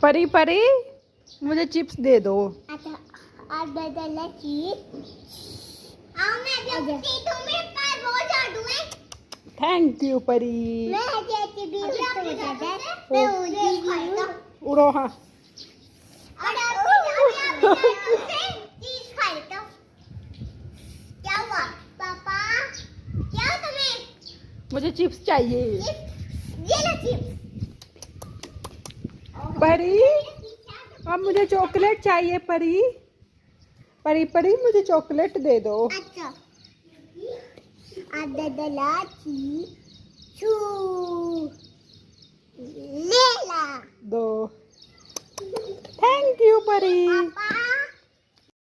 परी परी मुझे चिप्स दे दो। अच्छा आज बदला चीज आओ मैं देती तुम्हें पर वो जादू है। थैंक यू परी। मैं देती भी तो जाता मैं उड़ी उड़ो हाँ। और अभी चीज खाई तो क्या हुआ पापा क्या तुम्हें मुझे चिप्स चाहिए। ये लो चिप्स। परी अब मुझे चॉकलेट चाहिए परी। परी परी मुझे चॉकलेट दे दो। अच्छा आददला चीज छू ले ला दो। थैंक यू परी। पापा